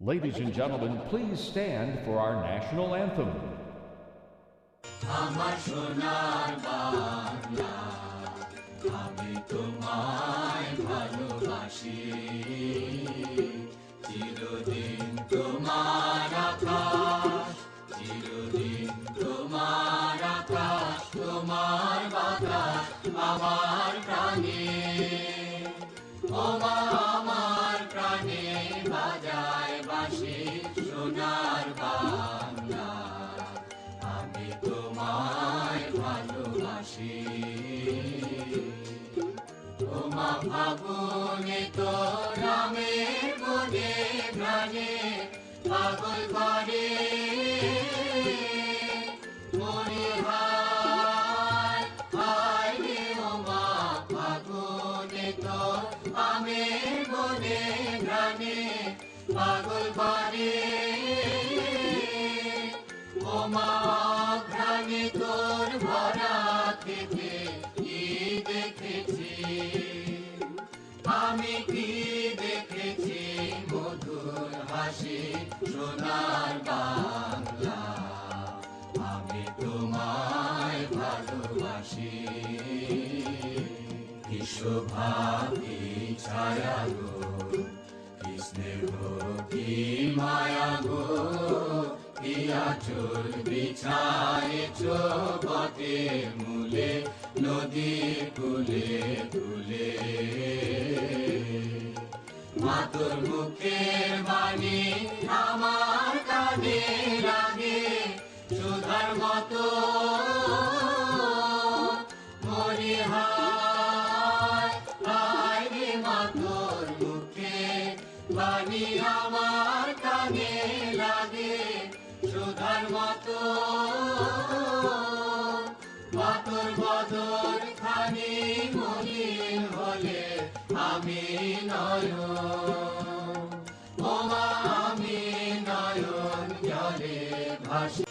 Ladies and gentlemen, please stand for our national anthem. আমার সোনার বাংলা, আমি তোমায় ভালোবাসি। চিরদিন তোমার আকাশ, চিরদিন তোমার আকাশ, তোমার বাতাস আমার প্রাণে। ওমা আমার প্রাণে বাজায় বাঁশি সোনার বাংলা, আমি তোমায় ভালোবাসি। ওমা ফাগুনে তো রামের মনে প্রাণে পাগল করে মরি হায় হায় রে। ওমা ফাগুনে তো আমের মনে প্রাণে পাগল করে ওমা ঘ্রাণে তোর ভরা থেকে কি দেখেছি আমি, কি দেখেছি মধুর হাসি সোনার বাংলা, আমি তোমায় ভালোবাসি। কি শোভা কি ছায়া গো, কি স্নেহ কি মায়া গো, কি আঁচল বিছায়েছ বটের মূলে নদীর কূলে কূলে। মা তোর মুখের বাণী আমার কানে লাগে সুধার মতো মরি হায় হায় রে। মা তোর মুখের বাণী আমার কানে লাগে সুধার মতো, মাতর বদর খানি মলিন হলে আমি নয়ন, ওমা আমি নয়ন জলে ভাসি।